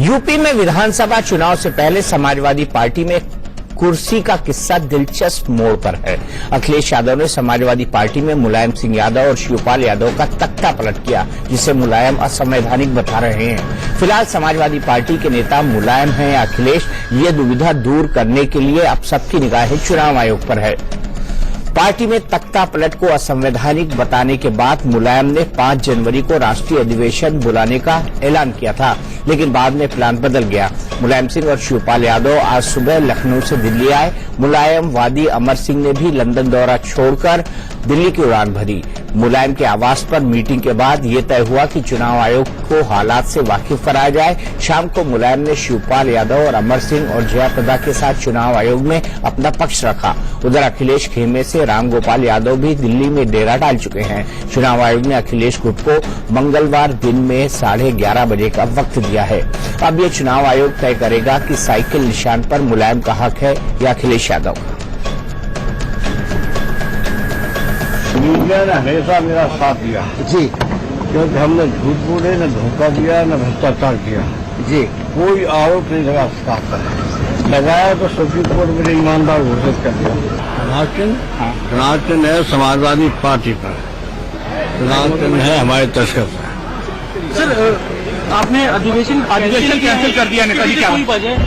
UP में विधानसभा चुनाव से पहले समाजवादी पार्टी में कुर्सी का किस्सा दिलचस्प मोड़ पर है। अखिलेश यादव ने समाजवादी पार्टी में मुलायम सिंह यादव और शिवपाल यादव का तख्ता पलट किया, जिसे मुलायम असंवैधानिक बता रहे हैं। फिलहाल समाजवादी पार्टी के नेता मुलायम हैं या अखिलेश, ये दुविधा दूर करने के लिए अब सबकी निगाहें चुनाव आयोग पर है। पार्टी में तख्ता पलट को असंवैधानिक बताने के बाद मुलायम ने 5 जनवरी को राष्ट्रीय अधिवेशन बुलाने का ऐलान किया था, लेकिन बाद में प्लान बदल गया। मुलायम सिंह और शिवपाल यादव आज सुबह लखनऊ से दिल्ली आए। मुलायम वादी अमर सिंह ने भी लंदन दौरा छोड़कर दिल्ली की उड़ान भरी। मुलायम के आवास पर मीटिंग के बाद ये तय हुआ कि चुनाव आयोग को हालात से वाकिफ कराया जाए। शाम को मुलायम ने शिवपाल यादव और अमर सिंह और जयाप्रदा के साथ चुनाव आयोग में अपना पक्ष रखा। उधर अखिलेश खेमे से रामगोपाल यादव भी दिल्ली में डेरा डाल चुके हैं। चुनाव आयोग ने अखिलेश गुट को मंगलवार दिन में 11:30 बजे का वक्त दिया है। अब ये चुनाव आयोग तय करेगा कि साइकिल निशान पर मुलायम का हक है या अखिलेश यादव का। मीडिया ने हमेशा मेरा साथ दिया जी, क्योंकि हमने झूठ बोले, न धोखा दिया, न भ्रष्टाचार किया जी। कोई आरोप नहीं लगा सकता है। लगाया तो सुप्रीम कोर्ट में ईमानदार घोषित कर दिया। चुनाव चिन्ह है समाजवादी पार्टी पर, चुनाव चिन्ह है हमारे तस्कर पर। सर, आपने अधिवेशन कैंसिल कर दिया नेताजी, क्या वजह?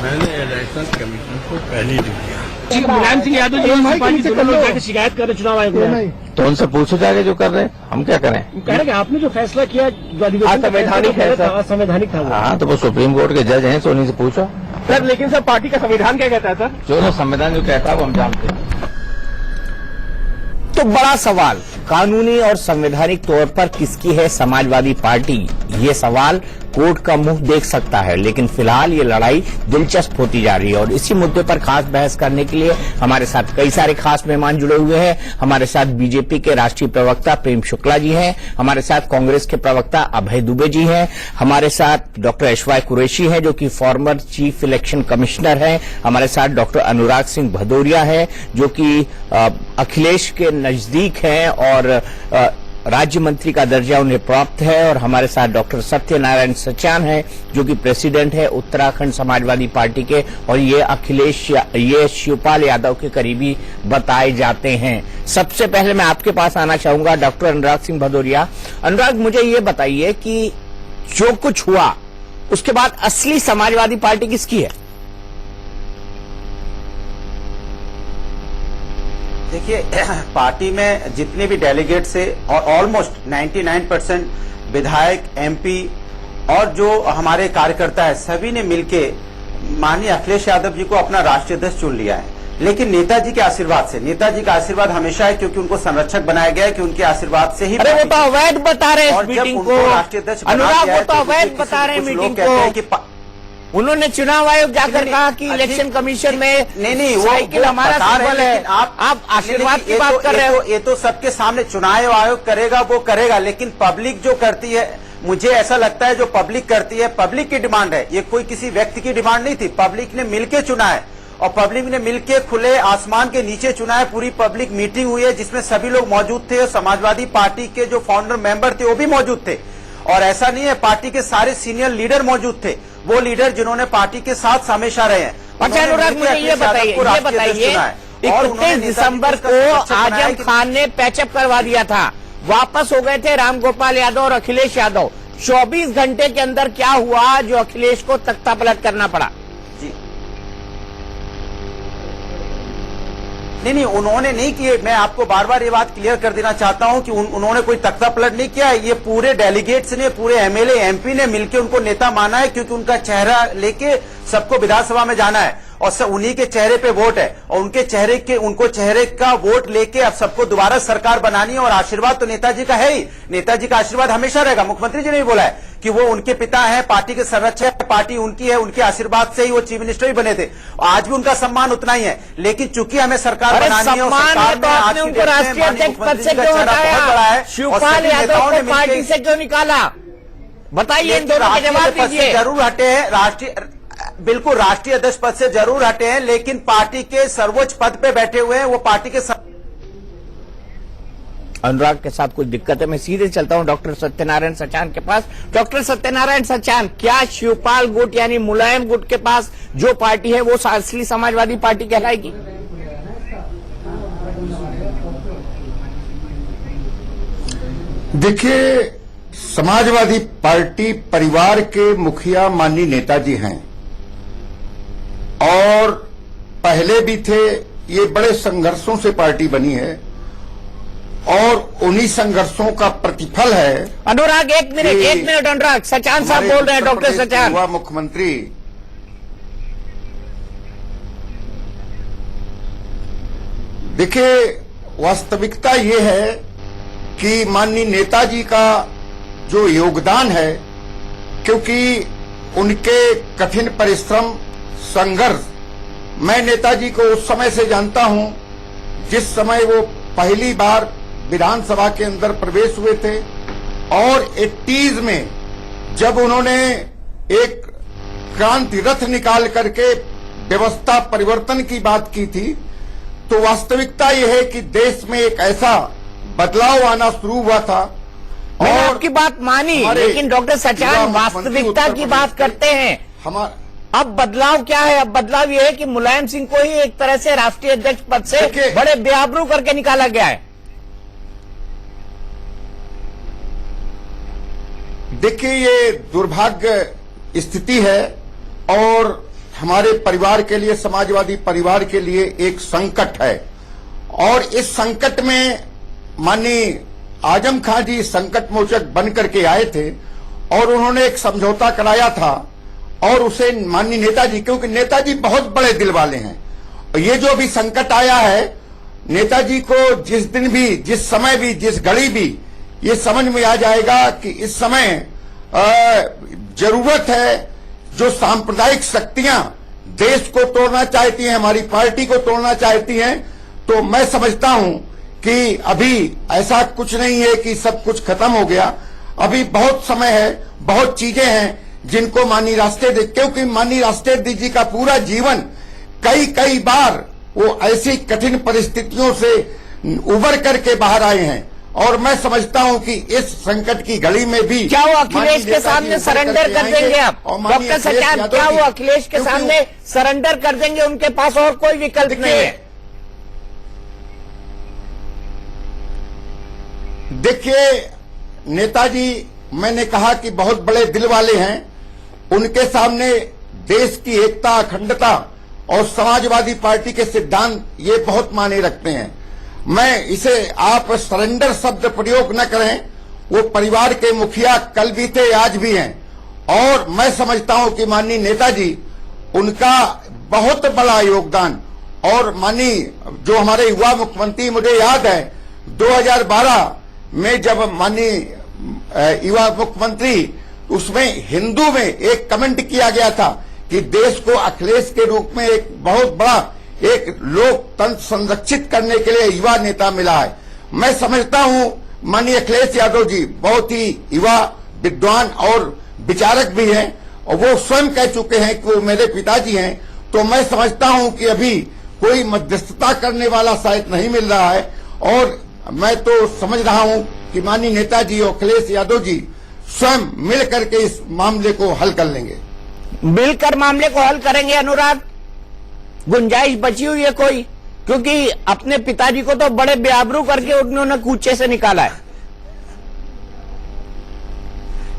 मैंने इलेक्शन कमीशन को पहले ही दिया। मुलायम सिंह यादव जी पार्टी से लोग जाकर शिकायत कर रहे चुनाव आयोग में, तो उनसे पूछो जाके जो कर रहे हैं, हम क्या करें? कह रहे हैं कि आपने जो फैसला किया असंवैधानिक है, असंवैधानिक था। हाँ, तो वो सुप्रीम कोर्ट के जज हैं, तो उन्हीं से पूछो। सर, लेकिन सर पार्टी का संविधान क्या कहता है? सर, जो संविधान जो कहता है वो हम जानते हैं। तो बड़ा सवाल, कानूनी और संवैधानिक तौर पर किसकी है समाजवादी पार्टी? ये सवाल कोर्ट का मुंह देख सकता है, लेकिन फिलहाल ये लड़ाई दिलचस्प होती जा रही है। और इसी मुद्दे पर खास बहस करने के लिए हमारे साथ कई सारे खास मेहमान जुड़े हुए हैं। हमारे साथ बीजेपी के राष्ट्रीय प्रवक्ता प्रेम शुक्ला जी हैं, हमारे साथ कांग्रेस के प्रवक्ता अभय दुबे जी हैं, हमारे साथ डॉक्टर एशवाय कुरैशी हैं जो कि फॉर्मर चीफ इलेक्शन कमिश्नर हैं, हमारे साथ डॉक्टर अनुराग सिंह भदौरिया है जो कि अखिलेश के नजदीक हैं और राज्य मंत्री का दर्जा उन्हें प्राप्त है, और हमारे साथ डॉक्टर सत्यनारायण सचान हैं जो कि प्रेसिडेंट है उत्तराखंड समाजवादी पार्टी के, और ये शिवपाल यादव के करीबी बताए जाते हैं। सबसे पहले मैं आपके पास आना चाहूंगा डॉक्टर अनुराग सिंह भदौरिया। अनुराग, मुझे ये बताइए कि जो कुछ हुआ उसके बाद असली समाजवादी पार्टी किसकी है? देखिए, पार्टी में जितने भी डेलीगेट से और ऑलमोस्ट 99% विधायक, एमपी और जो हमारे कार्यकर्ता है, सभी ने मिलके माननीय अखिलेश यादव जी को अपना राष्ट्रीय अध्यक्ष चुन लिया है। लेकिन नेताजी के आशीर्वाद से, नेताजी का आशीर्वाद हमेशा है क्योंकि उनको संरक्षक बनाया गया है कि उनके आशीर्वाद से ही। अरे वो तो अवैध बता रहे हैं मीटिंग को, राष्ट्रीय अध्यक्ष अनुराग, वो तो अवैध बता रहे हैं मीटिंग को। उन्होंने चुनाव आयोग जाकर कहा कि इलेक्शन कमीशन में नहीं वो साइकिल हमारा सिंबल है। आप आशीर्वाद की बात कर रहे हो। ये तो सबके सामने चुनाव आयोग करेगा, वो करेगा, लेकिन पब्लिक जो करती है, मुझे ऐसा लगता है जो पब्लिक करती है, पब्लिक की डिमांड है, ये कोई किसी व्यक्ति की डिमांड नहीं थी। पब्लिक ने मिलकर चुना है और पब्लिक ने मिलकर खुले आसमान के नीचे चुना है। पूरी पब्लिक मीटिंग हुई है जिसमें सभी लोग मौजूद थे। समाजवादी पार्टी के जो फाउंडर मेंबर थे वो भी मौजूद थे, और ऐसा नहीं है, पार्टी के सारे सीनियर लीडर मौजूद थे, वो लीडर जिन्होंने पार्टी के साथ हमेशा रहे हैं। अच्छा अनुराग, मुझे ये बताइए 31 दिसंबर को आजम खान ने पैचअप करवा दिया था, वापस हो गए थे रामगोपाल यादव और अखिलेश यादव। 24 घंटे के अंदर क्या हुआ जो अखिलेश को तख्ता पलट करना पड़ा? नहीं, उन्होंने नहीं किए। मैं आपको बार बार ये बात क्लियर कर देना चाहता हूं कि उन्होंने कोई तख्ता पलट नहीं किया है। ये पूरे डेलीगेट्स ने, पूरे एमएलए, एमपी ने मिलकर उनको नेता माना है क्योंकि उनका चेहरा लेके सबको विधानसभा में जाना है और सब उन्हीं के चेहरे पे वोट है, और उनको चेहरे का वोट लेके अब सबको दोबारा सरकार बनानी है। और आशीर्वाद तो नेताजी का है ही, नेताजी का आशीर्वाद हमेशा रहेगा। मुख्यमंत्री जी ने भी बोला है कि वो उनके पिता हैं, पार्टी के संरक्षक, पार्टी उनकी है, उनके आशीर्वाद से ही वो चीफ मिनिस्टर भी बने थे। आज भी उनका सम्मान उतना ही है, लेकिन चूंकि हमें सरकार बनानी है और सरकार में आज उनको राष्ट्रीय अध्यक्ष पद से क्यों हटाया? शिवपाल यादव को पार्टी से क्यों निकाला? बताइए, इन दोनों के जवाब दीजिए। जरूर हटे हैं बिल्कुल राष्ट्रीय अध्यक्ष पद से जरूर हटे हैं, लेकिन पार्टी के सर्वोच्च पद पे बैठे हुए हैं, वो पार्टी के अनुराग के साथ कुछ दिक्कत है, मैं सीधे चलता हूं डॉक्टर सत्यनारायण सचान के पास। डॉक्टर सत्यनारायण सचान, क्या शिवपाल गुट यानी मुलायम गुट के पास जो पार्टी है वो असली समाजवादी पार्टी कहलाएगी? देखिए, समाजवादी पार्टी परिवार के मुखिया माननीय नेताजी हैं और पहले भी थे। ये बड़े संघर्षों से पार्टी बनी है और उन्हीं संघर्षों का प्रतिफल है। अनुराग एक मिनट अनुराग, सचान साहब बोल रहे हैं। डॉक्टर सचान, हुआ मुख्यमंत्री, देखिए वास्तविकता ये है कि माननीय नेताजी का जो योगदान है, क्योंकि उनके कठिन परिश्रम, संघर्ष, मैं नेताजी को उस समय से जानता हूं जिस समय वो पहली बार विधानसभा के अंदर प्रवेश हुए थे और 80s में जब उन्होंने एक क्रांति रथ निकाल करके व्यवस्था परिवर्तन की बात की थी, तो वास्तविकता यह है कि देश में एक ऐसा बदलाव आना शुरू हुआ था। मैंने आपकी बात मानी, लेकिन डॉक्टर सचान वास्तविकता की बात करते हैं। अब बदलाव क्या है? अब बदलाव यह है कि मुलायम सिंह को ही एक तरह से राष्ट्रीय अध्यक्ष पद से बड़े बेआबरू करके निकाला गया है। देखिए, ये दुर्भाग्य स्थिति है और हमारे परिवार के लिए, समाजवादी परिवार के लिए एक संकट है। और इस संकट में माननीय आजम खां जी संकट मोचक बन करके आए थे और उन्होंने एक समझौता कराया था और उसे माननीय नेताजी, क्योंकि नेताजी बहुत बड़े दिल वाले हैं, और ये जो भी संकट आया है, नेताजी को जिस दिन भी, जिस समय भी, जिस घड़ी भी ये समझ में आ जाएगा कि इस समय जरूरत है, जो सांप्रदायिक शक्तियां देश को तोड़ना चाहती हैं, हमारी पार्टी को तोड़ना चाहती हैं, तो मैं समझता हूं कि अभी ऐसा कुछ नहीं है कि सब कुछ खत्म हो गया। अभी बहुत समय है, बहुत चीजें हैं जिनको माननीय राष्ट्राध्यक्ष, क्योंकि माननीय राष्ट्राध्यक्ष जी का पूरा जीवन कई बार वो ऐसी कठिन परिस्थितियों से उबर करके बाहर आए हैं और मैं समझता हूं कि इस संकट की घड़ी में भी क्या वो अखिलेश के सामने सरेंडर कर देंगे आप? डॉक्टर सचान, क्या वो अखिलेश के सामने सरेंडर कर देंगे? उनके पास और कोई विकल्प नहीं है। देखिए, नेताजी, मैंने कहा कि बहुत बड़े दिल वाले हैं, उनके सामने देश की एकता, अखंडता और समाजवादी पार्टी के सिद्धांत ये बहुत मायने रखते हैं। मैं इसे, आप सरेंडर शब्द प्रयोग न करें, वो परिवार के मुखिया कल भी थे, आज भी हैं, और मैं समझता हूं कि माननीय नेताजी, उनका बहुत बड़ा योगदान, और माननीय जो हमारे युवा मुख्यमंत्री, मुझे याद है 2012 में जब माननीय युवा मुख्यमंत्री, उसमें हिंदू में एक कमेंट किया गया था कि देश को अखिलेश के रूप में एक बहुत बड़ा एक लोकतंत्र संरक्षित करने के लिए युवा नेता मिला है। मैं समझता हूं माननीय अखिलेश यादव जी बहुत ही युवा, विद्वान और विचारक भी हैं और वो स्वयं कह चुके हैं कि वो मेरे पिताजी हैं। तो मैं समझता हूं कि अभी कोई मध्यस्थता करने वाला शायद नहीं मिल रहा है और मैं तो समझ रहा हूं कि माननीय नेताजी और अखिलेश यादव जी स्वयं मिल करके इस मामले को हल कर लेंगे। मिलकर मामले को हल करेंगे अनुराग? गुंजाइश बची हुई है कोई? क्योंकि अपने पिताजी को तो बड़े बेआबरू करके उन्होंने कूचे से निकाला है।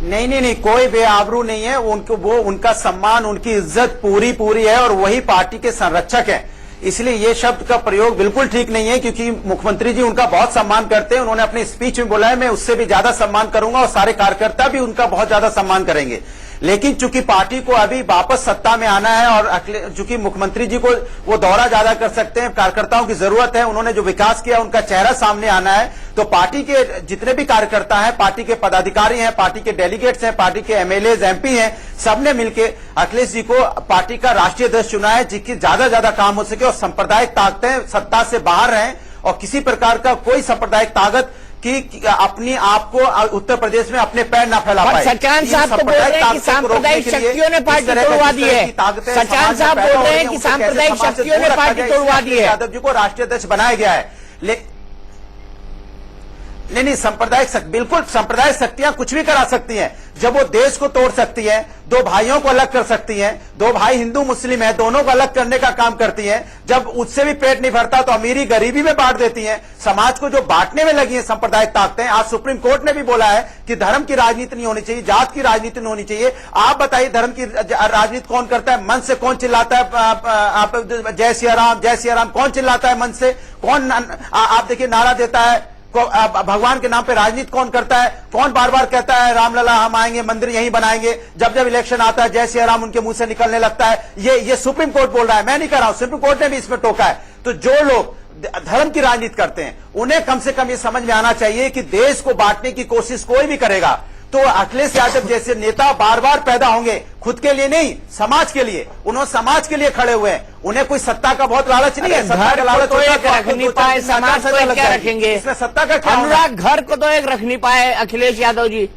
नहीं, कोई बेआबरू नहीं है। उनको वो, उनका सम्मान, उनकी इज्जत पूरी है और वही पार्टी के संरक्षक हैं। इसलिए ये शब्द का प्रयोग बिल्कुल ठीक नहीं है, क्योंकि मुख्यमंत्री जी उनका बहुत सम्मान करते हैं। उन्होंने अपनी स्पीच में बोला है मैं उससे भी ज्यादा सम्मान करूंगा और सारे कार्यकर्ता भी उनका बहुत ज्यादा सम्मान करेंगे। लेकिन चूंकि पार्टी को अभी वापस सत्ता में आना है और चूंकि मुख्यमंत्री जी को वो दौरा ज्यादा कर सकते हैं, कार्यकर्ताओं की जरूरत है, उन्होंने जो विकास किया उनका चेहरा सामने आना है, तो पार्टी के जितने भी कार्यकर्ता हैं, पार्टी के पदाधिकारी हैं, पार्टी के डेलीगेट्स हैं, पार्टी के एमएलए, एमपी हैं, सबने मिलकर अखिलेश जी को पार्टी का राष्ट्रीय अध्यक्ष चुना है, जिसकी ज्यादा काम हो सके और सांप्रदायिक ताकतें सत्ता से बाहर रहें और किसी प्रकार का कोई सांप्रदायिक ताकत कि अपनी आप को उत्तर प्रदेश में अपने पैर ना फैला पाए। सचान साहब तो बोल रहे हैं कि सांप्रदायिक शक्तियों ने पार्टी तोड़वा दी है। सचान साहब बोल रहे हैं कि सांप्रदायिक शक्तियों ने पार्टी तोड़वा दी है। यादव जी को राष्ट्रीय अध्यक्ष बनाया गया है। नहीं, बिल्कुल सांप्रदायिक शक्तियां कुछ भी करा सकती हैं। जब वो देश को तोड़ सकती हैं, दो भाइयों को अलग कर सकती हैं, दो भाई हिंदू मुस्लिम हैं, दोनों को अलग करने का काम करती हैं। जब उससे भी पेट नहीं भरता तो अमीरी गरीबी में बांट देती हैं। समाज को जो बांटने में लगी है सांप्रदायिक ताकतें, आज सुप्रीम कोर्ट ने भी बोला है कि धर्म की राजनीति नहीं होनी चाहिए, जात की राजनीति नहीं होनी चाहिए। आप बताइए, धर्म की राजनीति कौन करता है? मन से कौन चिल्लाता है? आप जय सिया राम कौन चिल्लाता है? मन से कौन? आप देखिए, नारा देता है भगवान के नाम पे राजनीति कौन करता है? कौन बार बार कहता है रामलला हम आएंगे, मंदिर यहीं बनाएंगे? जब जब इलेक्शन आता है जय सिया राम उनके मुंह से निकलने लगता है। ये सुप्रीम कोर्ट बोल रहा है, मैं नहीं कर रहा हूं, सुप्रीम कोर्ट ने भी इसमें टोका है। तो जो लोग धर्म की राजनीति करते हैं उन्हें कम से कम ये समझ में आना चाहिए कि देश को बांटने की कोशिश कोई भी करेगा तो अखिलेश यादव जैसे नेता बार बार पैदा होंगे, खुद के लिए नहीं, समाज के लिए। उन्होंने समाज के लिए खड़े हुए हैं, उन्हें कोई सत्ता का बहुत लालच नहीं है। सत्ता का लालच तो एक रख नहीं पाए, समाज को एक क्या रखेंगे? इसमें सत्ता का क्या? अनुराग, घर को तो एक रख नहीं पाए अखिलेश यादव जी।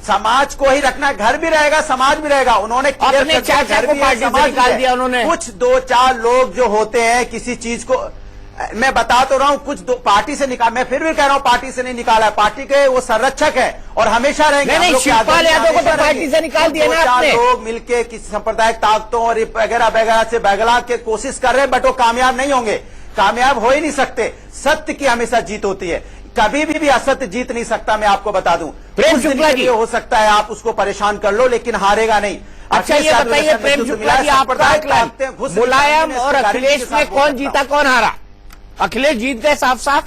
समाज को ही रखना है, घर भी रहेगा समाज भी रहेगा। उन्होंने अपने चाचा को पार्टी से निकाल दिया उन्होंने। कुछ दो चार लोग जो होते हैं किसी चीज को, मैं बता तो रहा हूं, कुछ पार्टी से निकाल, मैं फिर भी कह रहा हूं पार्टी से नहीं निकाला है, पार्टी के वो संरक्षक है और हमेशा रहेंगे। नहीं, शिवपाल यादव को तो पार्टी से निकाल दिया ना आपने। लोग मिलके किसी सांप्रदायिक ताकतों और वगैरह वगैरह से बगला के कोशिश कर रहे हैं, बट वो कामयाब नहीं होंगे, कामयाब हो ही नहीं सकते। सत्य की हमेशा जीत होती है, कभी भी असत्य जीत नहीं सकता। मैं आपको बता दूं, प्रेम शुक्ला जी, हो सकता है आप उसको परेशान कर लो लेकिन हारेगा नहीं। अच्छा ये बताइए प्रेम शुक्ला जी, आपका मुलायम और अखिलेश में कौन जीता कौन हारा? अखिलेश जीत गए साफ साफ।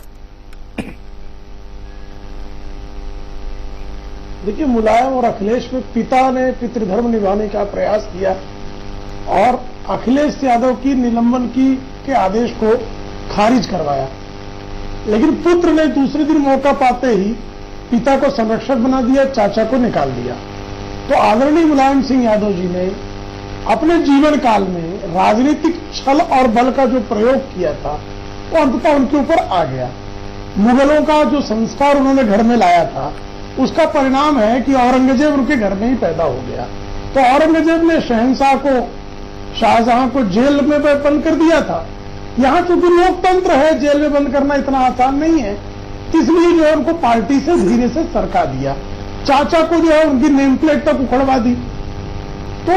देखिए, मुलायम और अखिलेश में पिता ने पितृधर्म निभाने का प्रयास किया और अखिलेश यादव की निलंबन के आदेश को खारिज करवाया, लेकिन पुत्र ने दूसरे दिन मौका पाते ही पिता को संरक्षक बना दिया, चाचा को निकाल दिया। तो आदरणीय मुलायम सिंह यादव जी ने अपने जीवन काल में राजनीतिक छल और बल का जो प्रयोग किया था वो अंततः उनके ऊपर आ गया। मुगलों का जो संस्कार उन्होंने घर में लाया था उसका परिणाम है कि औरंगजेब उनके घर में ही पैदा हो गया। तो औरंगजेब ने शहंशाह को, शाहजहां को जेल में बंद कर दिया था। यहां चूंकि लोकतंत्र है, जेल में बंद करना इतना आसान नहीं है, इसलिए जो है उनको पार्टी से धीरे से सरका दिया। चाचा को जो है उनकी नेम प्लेट तक उखड़वा दी। तो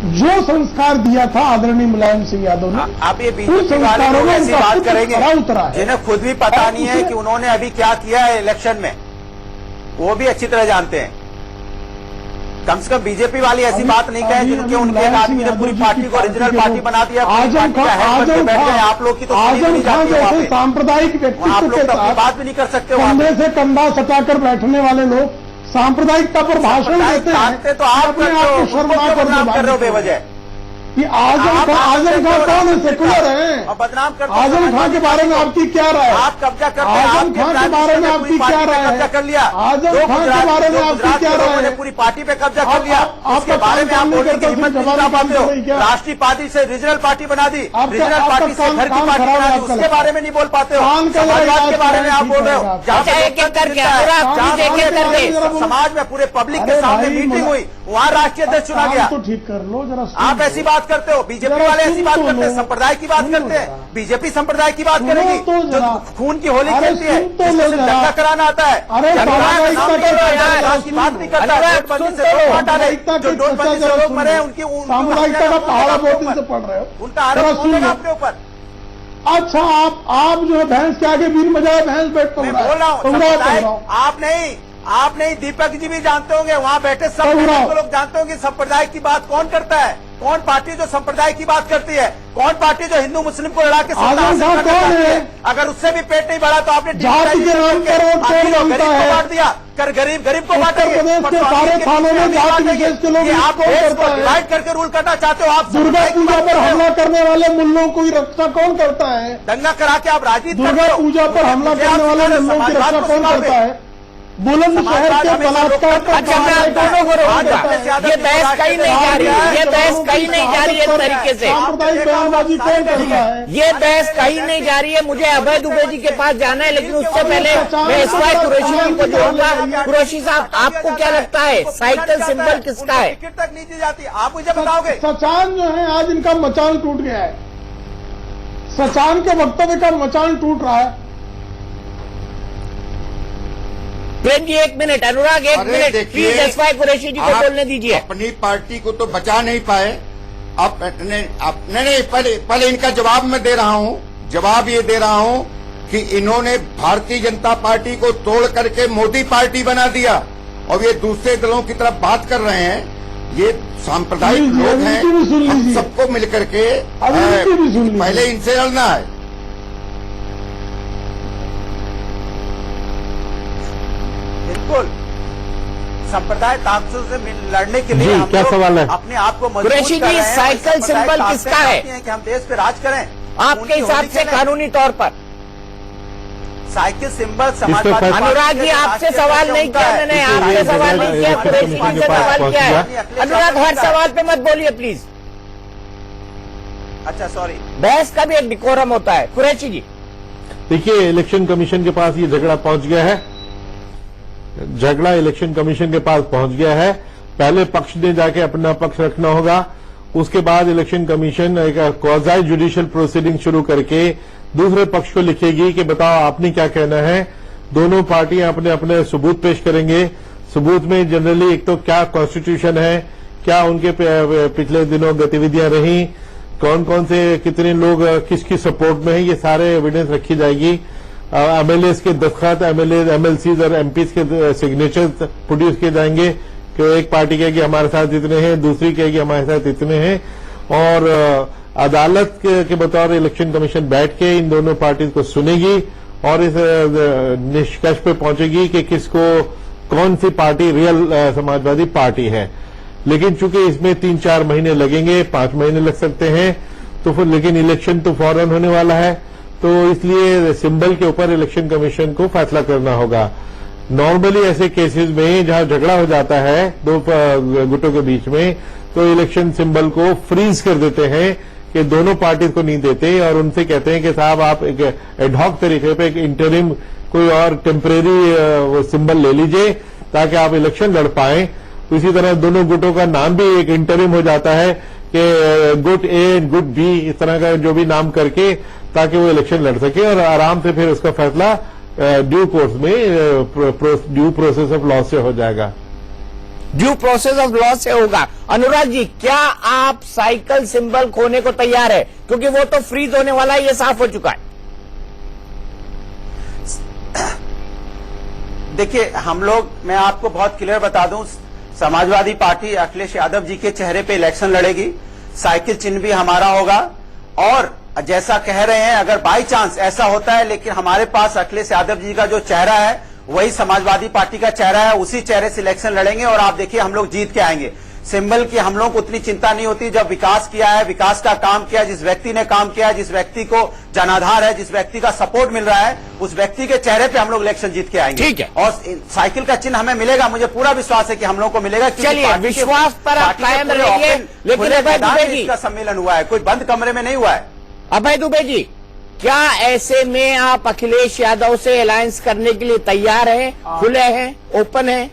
जो संस्कार दिया था आदरणीय मुलायम सिंह यादव ने, आप ये बीजेपी वाले लोग ऐसी बात करेंगे उतरा है, जिन्हें खुद भी पता नहीं है कि उन्होंने अभी क्या किया है इलेक्शन में, वो भी अच्छी तरह जानते हैं। कम से कम बीजेपी वाली ऐसी बात नहीं कहे जिनके उनके एक आदमी ने पूरी पार्टी को ओरिजिनल पार्टी बना दिया। आप लोग की तो आजम खान जैसे सांप्रदायिक व्यक्तित्व के साथ बात भी नहीं कर सकते, कंधे से कंधा सटाकर बैठने वाले लोग सांप्रदायिकता पर भाषण देते हैं, तो आप अपने आप को शर्मा कर रहे हो बेवजह। कि आजम खान कौन है? सेकुलर है। बदनाम कर आजम खान के बारे में आपकी क्या राय है? आप कब्जा करते हैं, आजम खान के बारे में आपकी क्या राय है? कब्जा कर लिया। आजम खान के बारे में आपकी क्या राय है? पूरी पार्टी पे कब्जा कर लिया, आपके बारे में आप बोलने की हिम्मत नहीं कर पाते हो। राष्ट्रीय पार्टी से रीजनल पार्टी बना दी, रीजनल पार्टी से घर की पार्टी बना दी, उसके बारे में नहीं बोल पाते हो। समाजवाद के बारे में आप बोल रहे हो, समाज में पूरे पब्लिक के सामने मीटिंग हुई, वहाँ राष्ट्रीय अध्यक्ष चुना गया। तो ठीक कर लो जरा। आप ऐसी बात करते हो, बीजेपी वाले ऐसी बात करते हैं, संप्रदाय की बात करते हैं। बीजेपी संप्रदाय की बात करेगी जो खून की होली खेलती है, दंगा कराना आता है, की बात नहीं करता। नोटबंदी से लोग वोट डाले, जो नोटबंदी से लोग मरे उनकी सामुदायिकता का पहाड़ा बहुत दिन से पढ़ रहे हो, उनका आरोप होगा अपने ऊपर। अच्छा, आप जो है भैंस के आगे बीन बजाए भैंस बैठ बोल रहा हूँ, आप नहीं दीपक जी भी जानते होंगे, वहाँ बैठे सब लोग जानते होंगे संप्रदाय की बात कौन करता है, कौन पार्टी जो संप्रदाय की बात करती है, कौन पार्टी जो हिंदू मुस्लिम को लड़ा के अगर उससे भी पेट नहीं बढ़ा तो आपने जाति के नाम पर गरीब को बांट दिया, कर गरीब को बांटेंगे। प्रदेश के सारे थानों में जाति विशेष के लोग आप डिवाइड करके रूल करना चाहते हो। आप दुर्गा पूजा पर हमला करने वाले मुल्लों की रक्षा कौन करता है? दंगा करा के आप राजनीति दुर्गा पूजा पर हमला करने वाले मुल्लों की रक्षा कौन करता है? बुलंदशहर के बलात्कार पर ये बहस कहीं नहीं जा रही है, ये बहस कहीं नहीं जा रही है इस तरीके से। सांप्रदायिक बयानबाजी कौन करता है? ये बहस कहीं नहीं जा रही है। मुझे अभय दुबे जी के पास जाना है, लेकिन उससे पहले मैं इसवाई कुरैशी जी को जोड़ूंगा। कुरैशी साहब, आपको क्या लगता है साइकिल सिंबल किसका है? टिकट तक नहीं दी जाती, आप मुझे बताओगे? सचान जो है आज इनका मचान टूट गया है, सचान के वक्तव्य का मचान टूट रहा है। प्रेम जी एक मिनट, अनुराग एक अरे मिनट, देखिए, प्लीज एसवाई कुरैशी जी को आप बोलने दीजिए। अपनी पार्टी को तो बचा नहीं पाए। नहीं, पहले इनका जवाब मैं दे रहा हूँ। जवाब ये दे रहा हूँ कि इन्होंने भारतीय जनता पार्टी को तोड़ करके मोदी पार्टी बना दिया और ये दूसरे दलों की तरफ बात कर रहे हैं। ये सांप्रदायिक लोग हैं, हम सबको मिलकर के पहले इनसे लड़ना है। बिल्कुल, संप्रदाय ताकतों से लड़ने के लिए हम क्या लोग सवाल है? अपने आप को मजबूत कुरैशी कर जी, रहे हैं। साइकिल संप्रदाय सिंबल ताकतें किसका है? चाहती हैं कि हम देश पे राज करें। आपके उनकी हिसाब होली से खेलें। कानूनी तौर पर cycle symbol Samajwadi party Anurag ji, के आपसे राष्ट्रीय सवाल अध्यक्ष नहीं उनका किया है। मैंने, आपसे सवाल नहीं किया, कुरैशी जी से सवाल किया है। अनुराग हर सवाल पे मत बोलिए प्लीज, अच्छा सॉरी। बहस का भी एक डिकोरम होता है। कुरैशी जी देखिए, इलेक्शन कमीशन के पास ये झगड़ा पहुंच गया है। झगड़ा इलेक्शन कमीशन के पास पहुंच गया है। पहले पक्ष ने जाके अपना पक्ष रखना होगा, उसके बाद इलेक्शन कमीशन एक क्वाज़ी जुडिशियल प्रोसीडिंग शुरू करके दूसरे पक्ष को लिखेगी कि बताओ आपने क्या कहना है। दोनों पार्टियां अपने अपने सबूत पेश करेंगे। सबूत में जनरली एक तो क्या कॉन्स्टिट्यूशन है, क्या उनके पिछले दिनों गतिविधियां रही, कौन कौन से कितने लोग किसकी सपोर्ट में है, ये सारे एविडेंस रखी जाएगी। एमएलएस के दस्तखत, एमएलसीज और एमपीज के सिग्नेचर प्रोड्यूस किए जाएंगे कि एक पार्टी कहेगी हमारे साथ इतने हैं, दूसरी कहेगी हमारे साथ इतने हैं, और अदालत के बतौर इलेक्शन कमीशन बैठ के इन दोनों पार्टी को सुनेगी और इस निष्कर्ष पे पहुंचेगी कि किसको कौन सी पार्टी रियल समाजवादी पार्टी है। लेकिन चूंकि इसमें 3-4 महीने लगेंगे, 5 महीने लग सकते हैं, तो फिर लेकिन इलेक्शन तो फौरन होने वाला है, तो इसलिए सिंबल के ऊपर इलेक्शन कमीशन को फैसला करना होगा। नॉर्मली ऐसे केसेस में जहां झगड़ा हो जाता है दो गुटों के बीच में, तो इलेक्शन सिंबल को फ्रीज कर देते हैं कि दोनों पार्टी को नहीं देते और उनसे कहते हैं कि साहब आप एक एडहॉक तरीके पे एक इंटरिम कोई और टेम्परेरी सिंबल ले लीजिए ताकि आप इलेक्शन लड़ पाएं। तो इसी तरह दोनों गुटों का नाम भी एक इंटरिम हो जाता है कि गुट ए, गुट बी, इस तरह का जो भी नाम करके ताकि वो इलेक्शन लड़ सके और आराम से फिर उसका फैसला ड्यू कोर्स में ड्यू प्रोसेस ऑफ लॉ से हो जाएगा। ड्यू प्रोसेस ऑफ लॉ से होगा। अनुराग जी, क्या आप साइकिल सिंबल खोने को तैयार है? क्योंकि वो तो फ्रीज होने वाला है, ये साफ हो चुका है। देखिए, हम लोग, मैं आपको बहुत क्लियर बता दूं, समाजवादी पार्टी अखिलेश यादव जी के चेहरे पे इलेक्शन लड़ेगी। साइकिल चिन्ह भी हमारा होगा और जैसा कह रहे हैं, अगर बाई चांस ऐसा होता है, लेकिन हमारे पास अखिलेश यादव जी का जो चेहरा है वही समाजवादी पार्टी का चेहरा है, उसी चेहरे से इलेक्शन लड़ेंगे और आप देखिए हम लोग जीत के आएंगे। सिंबल की हम लोगों को उतनी चिंता नहीं होती। जब विकास किया है, विकास का काम किया है, जिस व्यक्ति ने काम किया है, जिस व्यक्ति को जनाधार है, जिस व्यक्ति का सपोर्ट मिल रहा है, उस व्यक्ति के चेहरे पे हम लोग इलेक्शन जीत के आएंगे। ठीक है। और साइकिल का चिन्ह हमें मिलेगा, मुझे पूरा विश्वास है कि हम लोग को मिलेगा। चलिए, विश्वास पर आप कायम रहिए। लेकिन अभय दुबे जी, इसका सम्मेलन हुआ है, कोई बंद कमरे में नहीं हुआ है। अभय दुबे जी, क्या ऐसे में आप अखिलेश यादव से अलायंस करने के लिए तैयार हैं, खुले हैं, ओपन हैं?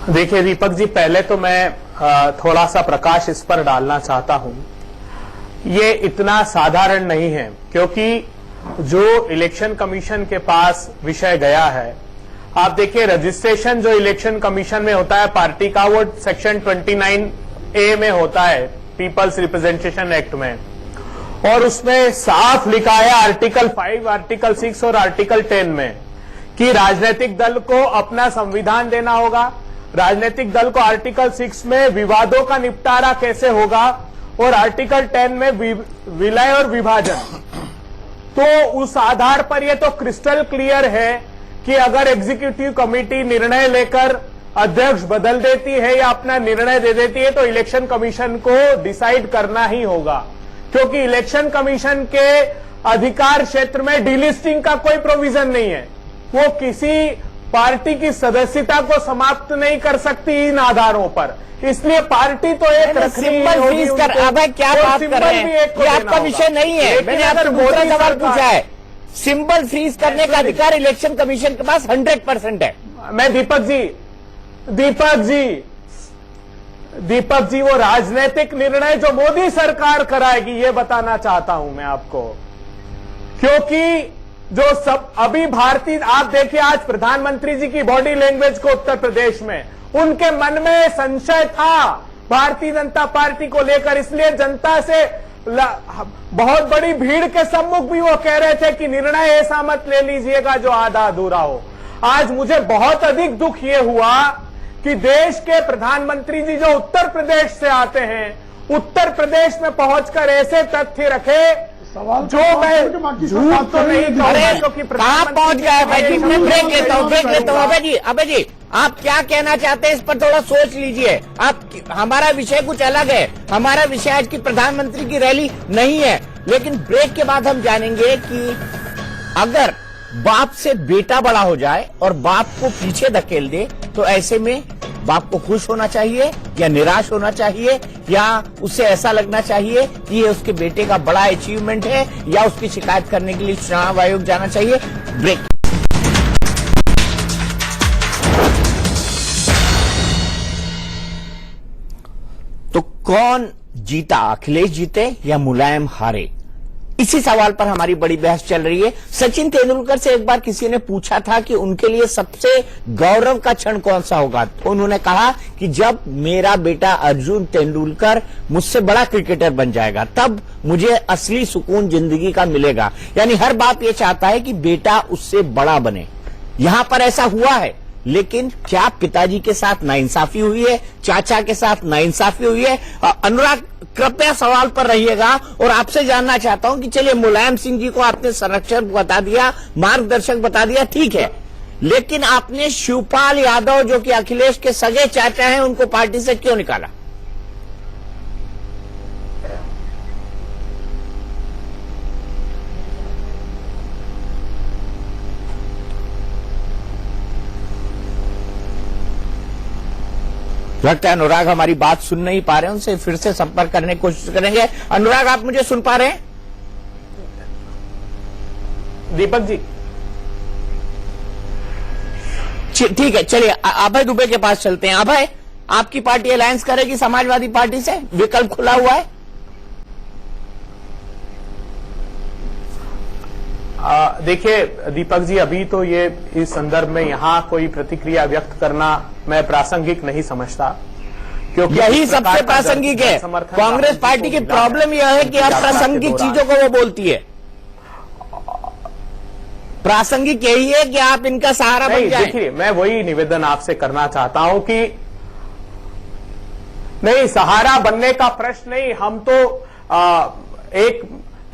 देखिए दीपक जी, पहले तो मैं थोड़ा सा प्रकाश इस पर डालना चाहता हूं। ये इतना साधारण नहीं है, क्योंकि जो इलेक्शन कमीशन के पास विषय गया है, आप देखिए रजिस्ट्रेशन जो इलेक्शन कमीशन में होता है पार्टी का, वो सेक्शन 29A में होता है, पीपल्स रिप्रेजेंटेशन एक्ट में, और उसमें साफ लिखा है आर्टिकल 5, आर्टिकल 6 और आर्टिकल 10 में कि राजनीतिक दल को अपना संविधान देना होगा। राजनीतिक दल को आर्टिकल 6 में विवादों का निपटारा कैसे होगा और आर्टिकल 10 में विलय और विभाजन। तो उस आधार पर यह तो क्रिस्टल क्लियर है कि अगर एग्जीक्यूटिव कमेटी निर्णय लेकर अध्यक्ष बदल देती है या अपना निर्णय दे देती है, तो इलेक्शन कमीशन को डिसाइड करना ही होगा, क्योंकि इलेक्शन कमीशन के अधिकार क्षेत्र में डीलिस्टिंग का कोई प्रोविजन नहीं है। वो किसी पार्टी की सदस्यता को समाप्त नहीं कर सकती इन आधारों पर। इसलिए पार्टी तो एक सिंबल फ्रीज कर, अबे क्या बात कर रहे हैं, ये आपका विषय नहीं है। मैंने आपसे दूसरा सवाल पूछा है। सिंबल फ्रीज करने का अधिकार इलेक्शन कमीशन के पास 100% है। मैं दीपक जी, वो राजनीतिक निर्णय जो मोदी सरकार कराएगी, ये बताना चाहता हूं मैं आपको क्योंकि जो सब अभी भारतीय, आप देखिए आज प्रधानमंत्री जी की बॉडी लैंग्वेज को उत्तर प्रदेश में, उनके मन में संशय था भारतीय जनता पार्टी को लेकर, इसलिए जनता से बहुत बड़ी भीड़ के सम्मुख भी वो कह रहे थे कि निर्णय ऐसा मत ले लीजिएगा जो आधा अधूरा हो। आज मुझे बहुत अधिक दुख ये हुआ कि देश के प्रधानमंत्री जी जो उत्तर प्रदेश से आते हैं, उत्तर प्रदेश में पहुंचकर ऐसे तथ्य रखे जो मैं झूठ तो नहीं कहूंगा, क्योंकि कहां पहुंच गया है भाई जी? मैं ब्रेक लेता हूं। अबे जी आप क्या कहना चाहते हैं इस पर थोड़ा सोच लीजिए। आप, हमारा विषय कुछ अलग है, हमारा विषय आज की प्रधानमंत्री की रैली नहीं है। लेकिन ब्रेक के बाद हम जानेंगे कि अगर बाप से बेटा बड़ा हो जाए और बाप को पीछे धकेल दे तो ऐसे में बाप को खुश होना चाहिए या निराश होना चाहिए, या उसे ऐसा लगना चाहिए कि ये उसके बेटे का बड़ा अचीवमेंट है, या उसकी शिकायत करने के लिए चुनाव आयोग जाना चाहिए। ब्रेक। तो कौन जीता, अखिलेश जीते या मुलायम हारे? इसी सवाल पर हमारी बड़ी बहस चल रही है। सचिन तेंदुलकर से एक बार किसी ने पूछा था कि उनके लिए सबसे गौरव का क्षण कौन सा होगा, तो उन्होंने कहा कि जब मेरा बेटा अर्जुन तेंदुलकर मुझसे बड़ा क्रिकेटर बन जाएगा तब मुझे असली सुकून जिंदगी का मिलेगा। यानी हर बाप ये चाहता है कि बेटा उससे बड़ा बने। यहां पर ऐसा हुआ है, लेकिन क्या पिताजी के साथ नाइंसाफी हुई है, चाचा के साथ नाइंसाफी हुई है? अनुराग कृपया सवाल पर रहिएगा और आपसे जानना चाहता हूं कि चलिए मुलायम सिंह जी को आपने संरक्षक बता दिया, मार्गदर्शक बता दिया, ठीक है, लेकिन आपने शिवपाल यादव जो कि अखिलेश के सगे चाचा हैं उनको पार्टी से क्यों निकाला? लगता है अनुराग हमारी बात सुन नहीं पा रहे हैं, उनसे फिर से संपर्क करने की कोशिश करेंगे। अनुराग आप मुझे सुन पा रहे हैं? दीपक जी ठीक है, चलिए अभय दुबे के पास चलते हैं। अभय, आपकी पार्टी अलायंस करेगी समाजवादी पार्टी से? विकल्प खुला हुआ है। देखिए दीपक जी, अभी तो ये इस संदर्भ में यहां कोई प्रतिक्रिया व्यक्त करना मैं प्रासंगिक नहीं समझता, क्योंकि यही सबसे प्रासंगिक है। कांग्रेस पार्टी की प्रॉब्लम यह है कि अप्रासंगिक चीजों को वो बोलती है। प्रासंगिक यही है कि आप इनका सहारा बन जाएं। देखिए, मैं वही निवेदन आपसे करना चाहता हूं कि नहीं, सहारा बनने का प्रश्न नहीं, हम तो एक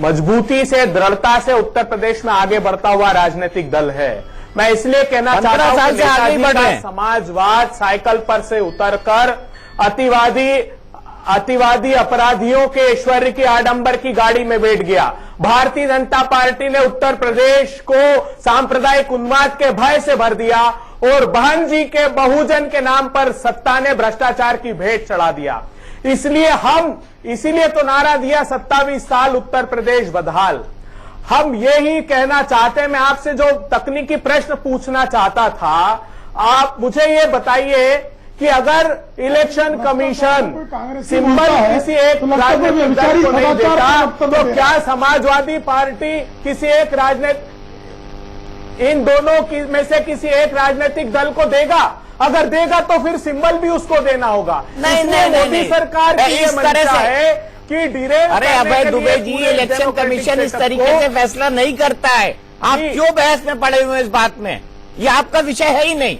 मजबूती से, दृढ़ता से उत्तर प्रदेश में आगे बढ़ता हुआ राजनीतिक दल है। मैं इसलिए कहना चाहता हूं कि नेताजी का समाजवाद साइकिल पर से उतरकर अतिवादी अपराधियों के ऐश्वर्य की आडंबर की गाड़ी में बैठ गया। भारतीय जनता पार्टी ने उत्तर प्रदेश को सांप्रदायिक उन्माद के भय से भर दिया और बहन जी के बहुजन के नाम पर सत्ता ने भ्रष्टाचार की भेंट चढ़ा दिया। इसीलिए तो नारा दिया 27 साल उत्तर प्रदेश बदहाल। हम यही कहना चाहते हैं। मैं आपसे जो तकनीकी प्रश्न पूछना चाहता था, आप मुझे ये बताइए कि अगर इलेक्शन कमीशन सिंबल किसी एक राजनीतिक दल को नहीं देता तो क्या समाजवादी पार्टी किसी एक इन दोनों में से किसी एक राजनीतिक दल को देगा? अगर देगा तो फिर सिंबल भी उसको देना होगा। नहीं, मोदी सरकार की ये मंशा है कि डिरेल। अरे अभय दुबे जी, इलेक्शन कमीशन इस तरीके से फैसला नहीं करता है। आप क्यों बहस में पड़े हुए हैं इस बात में? ये आपका विषय है ही नहीं,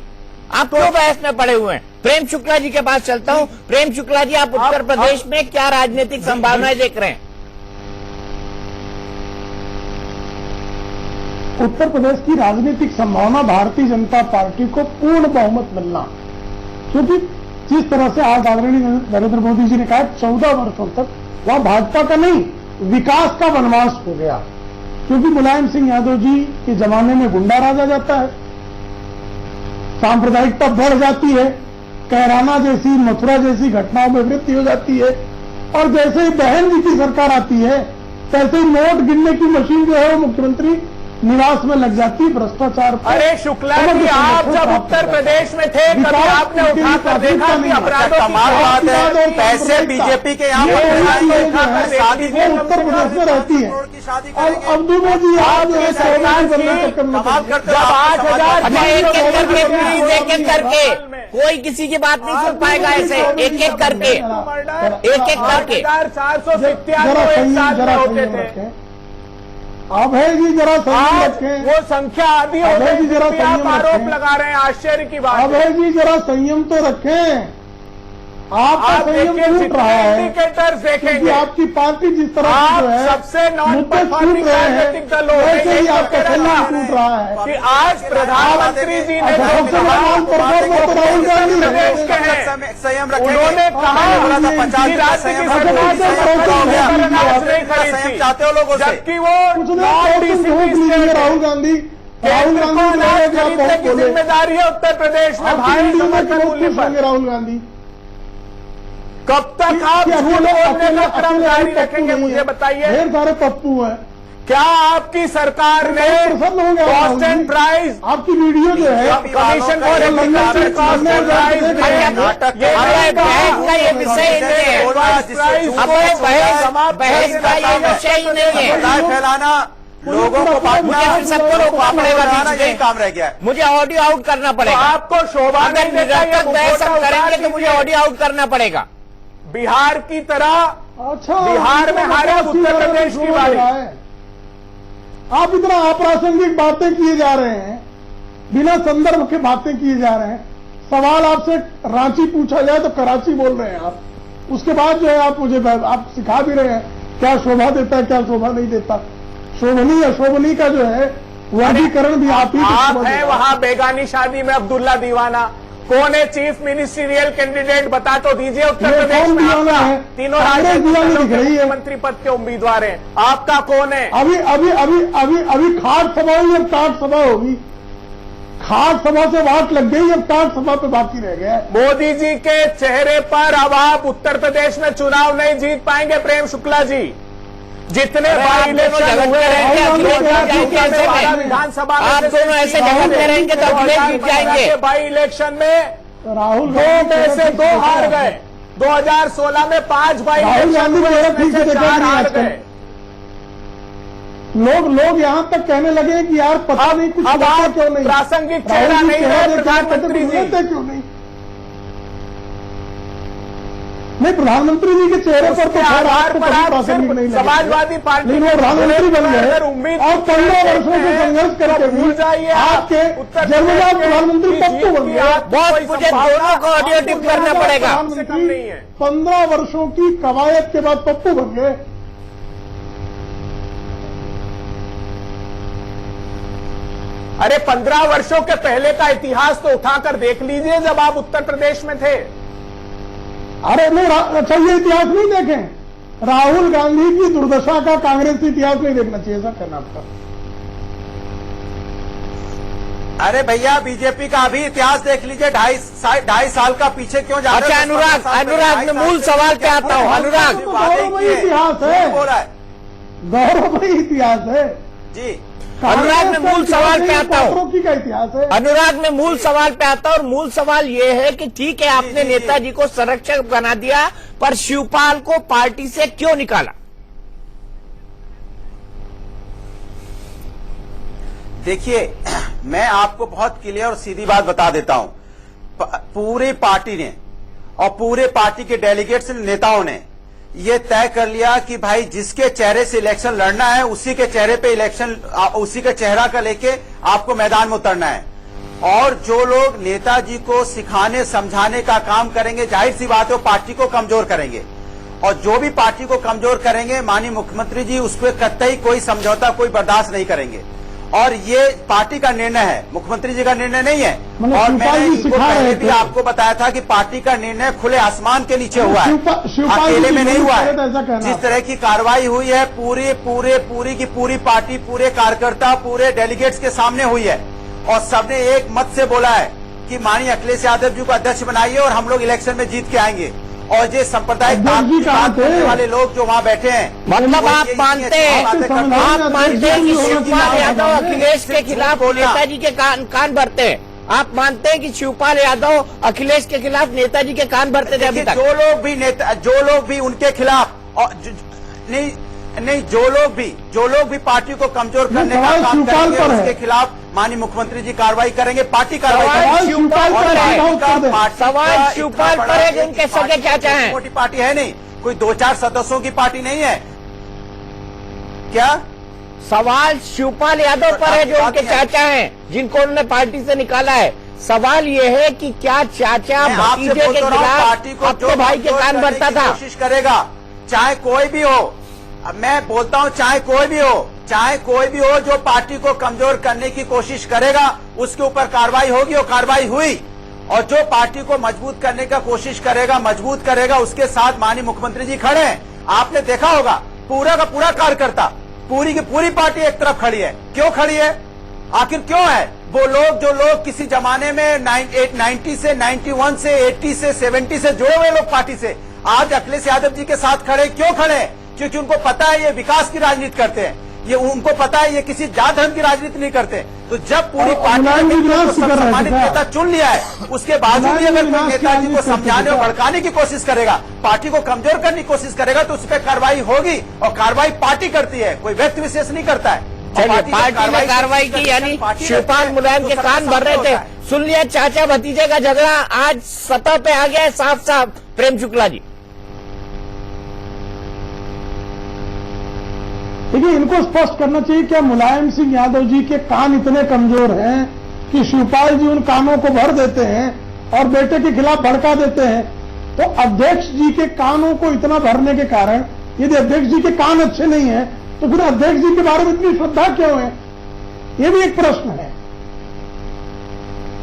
आप क्यों बहस में पड़े हुए हैं? प्रेम शुक्ला जी के पास चलता हूं। प्रेम शुक्ला जी, आप उत्तर प्रदेश में क्या राजनीतिक संभावनाएं देख रहे हैं? उत्तर प्रदेश की राजनीतिक संभावना भारतीय जनता पार्टी को पूर्ण बहुमत मिलना, क्योंकि जिस तरह से आज आदरणीय नरेंद्र मोदी जी ने कहा 14 वर्षों तक वहां भाजपा का नहीं विकास का वनवास हो गया, क्योंकि मुलायम सिंह यादव जी के जमाने में गुंडा राज आ जाता है, सांप्रदायिकता बढ़ जाती है, कैराना जैसी, मथुरा जैसी घटनाओं में वृद्धि हो जाती है, और जैसे ही बहन जी की सरकार आती है तैसे ही नोट गिनने की मशीन जो है वो मुख्यमंत्री निवास में लग जाती, भ्रष्टाचार। अरे शुक्ला जी, आप जब उत्तर प्रदेश में थे कभी आपने उठाकर देखा कि अपराधों कमाल बात है, पैसे बीजेपी के यहाँ उत्तर प्रदेश में रहती है। शादी और करेंगे। अब दुबे जी आप जो है आपकी सरकार शोभा बनने की चक्कर में कमाल पड़े। करते हो जब आप 8,000 अच्छा एक एक करके प्लीज एक एक करके में। कोई किसी की बात नहीं सुन पाएगा ऐसे एक एक करके एक एक करके 8,497 जरा एक संयम साथ में जरा होते संयम थे। रखें। अभय जी जरा संयम आज रखें। वो संख्या आधी हो अभय जी गई, जरा फिर भी आप संयम आरोप रखें। लगा रहे हैं, आश्चर्य की बात है। अभय जी जरा संयम तो रखें। आपका आप संयम देखिए टूट जितने रहा है इंडिकेटर्स क्योंकि देखेंगे, आपकी पार्टी जिस तरह से आप जो है सबसे नॉन मुद्दे परफॉर्मिंग छूट रहे राजनीतिक हैं दल हो रहे वैसे हैं। ही आपका मेरा संयम मानना टूट रहा है। कि आज प्रधानमंत्री जी ने अच्छा, जो सबसे कहा, बड़ा परफॉर्मर तो राहुल गांधी है। प्रदेश के हैं, संयम रखेंगे। उन्होंने कहा बोला था 50 कि राज्य की संयम सरकार रखो, से संयम सरकार हो गया। पर अनाज नहीं संयम खरीदती, चाहते हो लोगों से। जबकि वो कुछ नॉन नहीं डीसीपी रोक लीजिए स्टेट राहुल है। गांधी। राहुल केंद्र को गांधी अनाज बोले कि आप खरीदने बहुत की बोले जिम्मेदारी है उत्तर प्रदेश में आप भारी हिंदी में समर्थन बहुत मूल्य खुश पर। होंगे राहुल गांधी। कब तक आप कि झूठ अकेले बोलने का क्रम अकेले जारी पप्पू रखेंगे, नहीं मुझे है। बताइए। ढेर सारे पप्पू हैं। क्या आपकी सरकार ने प्रसन्न हो गया राहुल कॉस्ट एंड जी। प्राइस आपकी वीडियो जो है कमीशन फॉर लंदन एग्रीकल्चर से कॉस्ट एंड प्राइस नाटक ये अबे बहस का ये विषय ही नहीं है। अबे बहस का ये विषय ही नहीं है। राय फैलाना, लोगों को बांटना, मुझे फिर सबको रोकना पड़ेगा फैलाना, बीच यही में। काम रह गया है। मुझे ऑडियो आउट करना तो पड़ेगा। आपको शोभा अगर नहीं देता, ये निरर्थक बहस हम मुखौटा करेंगे तो उतार मुझे दीजिए। ऑडियो आउट करना पड़ेगा। बिहार की तरह अच्छा बिहार में हारे, अब उत्तर प्रदेश की बारी। आप इतना अप्रासंगिक बातें किए जा रहे हैं, बिना संदर्भ के बातें किए जा रहे हैं। सवाल आपसे रांची पूछा जाए तो कराची बोल रहे हैं आप। उसके बाद जो है आप मुझे आप सिखा भी रहे हैं क्या शोभा देता है क्या शोभा नहीं देता। शोभनी अशोभनी का जो है वर्गीकरण भी आप ही आप हैं वहां बेगानी शादी में अब्दुल्ला दीवाना। कौन है चीफ मिनिस्ट्रियल कैंडिडेट, बता तो दीजिए। उत्तर ये प्रदेश कौन में दीवाना आपका है? तीनों कांग्रेस राजनीतिक दीवानी दलों दिख के रही है। मुख्यमंत्री पद के उम्मीदवार हैं। आपका कौन है? अभी खाट सभा हुई, अब टाट सभा होगी। खाट सभा से बात लग गई, अब टाट सभा पे बाकी रह गया है। मोदी जी के चेहरे पर अब आप उत्तर प्रदेश में चुनाव नहीं जीत पाएंगे प्रेम शुक्ला जी। जितने अरे आप बाई दोनों इलेक्शन झगड़ते हुए रहेंगे, हैं, अखिलेश जीत जाएंगे ऐसे में। विधानसभा में आप से दोनों ऐसे सीट झगड़ते रहेंगे तो अखिलेश जीत जाएंगे। बाई इलेक्शन में राहुल दो में से दो हार गए। 2016 में 5 बाई राहुल इलेक्शन गांधी हुए, को इसमें ठीक से से देखा 4 नहीं हार आजकल। गए। लोग यहां तक कहने लगे कि यार पता नहीं कुछ अब होता आप क्यों नहीं। प्रासंगिक राहुल चेहरा जी नहीं चेहरा है देख के प्रधानमंत्री कहते जी। बोलते क्यों नहीं। नहीं, प्रधानमंत्री जी के चेहरे पर तो उसके खैर आधार आपको पर कभी आप प्रासंगिक सिर्फ नहीं लगेगा। समाजवादी पार्टी लेकिन वो प्रधानमंत्री बन अगर गए उम्मीद और 15 वर्षों से करते हैं, संघर्ष करके तो भूल भी जाइए आप आपके उत्तर जन्मजात प्रदेश के प्रधानमंत्री की पप्पू जीत बन की गए। आपको बहुत कोई मुझे संभावना दोनों को ऑडियो टिप करना पड़ेगा। से कम नहीं है। 15 वर्षों की कवायद के बाद पप्पू बन गए। अरे 15 वर्षों के पहले का इतिहास तो उठाकर देख लीजिए जब आप उत्तर प्रदेश में थे। अरे नहीं अच्छा ये इतिहास नहीं देखें। राहुल गांधी की दुर्दशा का कांग्रेस इतिहास नहीं देखना चाहिए, ऐसा कहना आपका। अरे भैया बीजेपी का अभी इतिहास देख लीजिए। 2.5 साल का पीछे क्यों जा रहे अच्छा हो? अनुराग मैं मूल सवाल पे आता हूँ। अनुराग गौरवमयी इतिहास है, बोला है गौरवमयी इतिहास है। जी। अनुराग मैं मूल सवाल पे आता हूँ। पात्रों का इतिहास है। अनुराग में मूल सवाल पे आता हूं और मूल सवाल ये है कि ठीक है आपने जी। नेताजी को संरक्षक बना दिया, पर शिवपाल को पार्टी से क्यों निकाला? देखिए मैं आपको बहुत क्लियर और सीधी बात बता देता हूं। पूरी पार्टी ने और पूरे पार्टी के डेलीगेट्स नेताओं ने ये तय कर लिया कि भाई जिसके चेहरे से इलेक्शन लड़ना है उसी के चेहरे पे इलेक्शन, उसी का चेहरा का लेके आपको मैदान में उतरना है। और जो लोग नेताजी को सिखाने समझाने का काम करेंगे, जाहिर सी बात है वो पार्टी को कमजोर करेंगे। और जो भी पार्टी को कमजोर करेंगे माननीय मुख्यमंत्री जी उस पर कतई कोई समझौता कोई बर्दाश्त नहीं करेंगे। और ये पार्टी का निर्णय है, मुख्यमंत्री जी का निर्णय नहीं है। मतलब और शिवपाल मैंने जी इनको सिखा पहले रहे भी थे। आपको बताया था कि पार्टी का निर्णय खुले आसमान के नीचे हुआ है, शिवपाल जी अकेले में की नहीं हुआ तो ऐसा है। कहना जिस तरह की कार्रवाई हुई है पूरी की पूरी पार्टी, पूरे कार्यकर्ता, पूरे डेलीगेट्स के सामने हुई है। और सबने एक मत से बोला है कि माननीय अखिलेश यादव जी को अध्यक्ष बनाइए और हम लोग इलेक्शन में जीत के आएंगे। और ये सांप्रदायिक अध्यक्ष जी कहाँ बात करने थे? वाले लोग जो वहां बैठे हैं, मतलब वो आप ये मानते हैं, बातें करते हैं। आप मानते हैं कि अध्यक्ष जी शिवपाल होना यादव चाहिए। अखिलेश के खिलाफ बोलना। नेताजी के कान भरते हैं? आप मानते हैं कि शिवपाल यादव अखिलेश के खिलाफ नेताजी के कान भरते थे अभी देखिए, तक? जो लोग भी उनके खिलाफ और नहीं नहीं, जो लोग भी पार्टी को कमजोर करने का सवाल काम शिवपाल करेंगे पर है। उसके खिलाफ माननीय मुख्यमंत्री जी कार्रवाई करेंगे, पार्टी कार्रवाई सवाल करेगी। शिवपाल और पर है। पार्टी का सवाल शिवपाल इतना पर है बड़ा कि उनके पार्टी सगे चाचा हैं। छोटी पार्टी है नहीं, कोई 2-4 सदस्यों की पार्टी नहीं है क्या? सवाल शिवपाल यादव पर है जो उनके चाचा हैं, जिनको उन्होंने पार्टी से निकाला है। सवाल ये है कि क्या चाचा मैं आपसे भतीजे के बोल तो रहा हूं, पार्टी खिलाफ को अपने भाई के कमजोर कान करने भरता की था? कोशिश करेगा, चाहे कोई भी हो। अब मैं बोलता हूं चाहे कोई भी हो जो पार्टी को कमजोर करने की कोशिश करेगा उसके ऊपर कार्रवाई होगी और कार्रवाई हुई। और जो पार्टी को मजबूत करने का कोशिश करेगा, मजबूत करेगा, उसके साथ माननीय मुख्यमंत्री जी खड़े हैं। आपने देखा होगा पूरा का पूरा कार्यकर्ता, पूरी की पूरी पार्टी एक तरफ खड़ी है। क्यों खड़ी है? आखिर क्यों है? वो लोग जो लोग किसी जमाने में 90 से 91 से 80 से 70 से जुड़े हुए लोग पार्टी से, आज अखिलेश यादव जी के साथ खड़े। क्यों खड़े? क्योंकि उनको पता है ये विकास की राजनीति करते हैं, ये उनको पता है ये किसी जात धर्म की राजनीति नहीं करते। तो जब पूरी पार्टी ने उनको सम्मानित नेता चुन लिया है, उसके बावजूद भी अगर कोई नेताजी को समझाने और भड़काने की कोशिश करेगा, पार्टी को कमजोर करने की कोशिश करेगा, तो उस पर कार्रवाई होगी। और कार्रवाई पार्टी करती है, कोई व्यक्ति विशेष नहीं करता है। चलिए, पार्टी ने कार्रवाई की, यानी शिवपाल मुलायम के कान भर रहे थे। सुन लिया, चाचा भतीजे का झगड़ा आज सतह पे आ गया है साफ साफ। प्रेम शुक्ला जी, देखिए, इनको स्पष्ट करना चाहिए क्या मुलायम सिंह यादव जी के कान इतने कमजोर हैं कि शिवपाल जी उन कानों को भर देते हैं और बेटे के खिलाफ भड़का देते हैं? तो अध्यक्ष जी के कानों को इतना भरने के कारण, यदि अध्यक्ष जी के कान अच्छे नहीं है तो फिर अध्यक्ष जी के बारे में इतनी श्रद्धा क्यों है? ये भी एक प्रश्न है।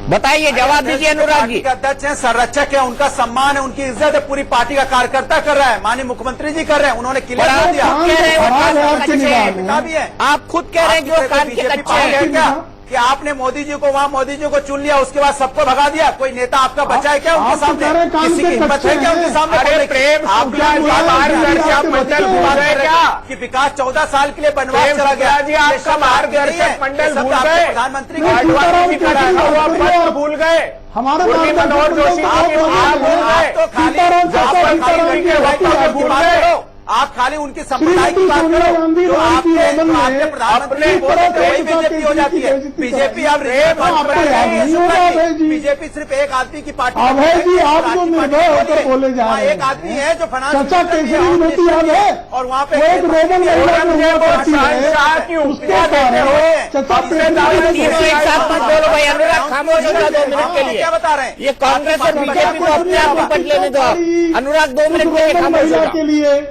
बताइए, जवाब दीजिए अनुराग जी। अध्यक्ष है, संरक्षक है, उनका सम्मान है, उनकी इज्जत है, पूरी पार्टी का कार्यकर्ता कर रहा है, माननीय मुख्यमंत्री जी कर रहे हैं। उन्होंने क्लियर कर दिया। आप कह रहे हैं वो कान के कच्चे हैं। पिता भी है। आप खुद कह रहे हैं कि वो कान के कच्चे हैं। क्या कि आपने मोदी जी को वहां मोदी जी को चुन लिया, उसके बाद सबको भगा दिया? कोई नेता आपका बचा है क्या उनके आप तो सामने? कह रहे हैं कान किसी के की हिम्मत कच्चे है क्या उनके हैं? सामने? अरे प्रेम आप शुक्ला जी, आप मार्गदर्शी आप मंडल भूल गए क्या? कि विकास 14 साल के लिए बनवास प्रेम चला गया। शुक्ला जी, आपका मार्गदर्शक मंडल भूल गए। प्रधानमंत्री नहीं, आडवाणी जी का रखा हुआ पत्र भूल गए। हमारे मुरली मनोहर जोशी आप जी आप भूल गए। तो खाली सीताराम चाचा, आप खाली सीताराम उनके की भाई बात की भूल बात गए। करो। आप खाली उनकी संप्रदाय की श्रीमती बात सोनिया करो। गांधी जो राम की आपके रोमन आपके में प्रधानमंत्री अपनी बोलते तरह वही से बीजेपी हो जाती है। बेइज्जती बीजेपी अब आपको याद नहीं होगा अभय जी। बीजेपी सिर्फ एक आदमी की पार्टी अभय जी, आप जो निर्भय होकर बोले जा रहे हैं। एक आदमी है जो फाइनेंस चाचा केसरी विनोती याद है? और वहाँ पे वो एक रोमन महिला को औरंगजेब और पार्टी है, शहंशाह की उसके उपमा देते कारण हो। चाचा हमसे केसरी दादा विनोती तीनों एक साथ मत बोलो भाई। अनुराग खामोश हो जाओ 2 मिनट के लिए। क्या बता रहे हैं? ये कांग्रेस और बीजेपी को अपने आप निपट लेने दो आप। अनुराग 2 मिनट के लिए खामोश हो महिला जाओ। के लिए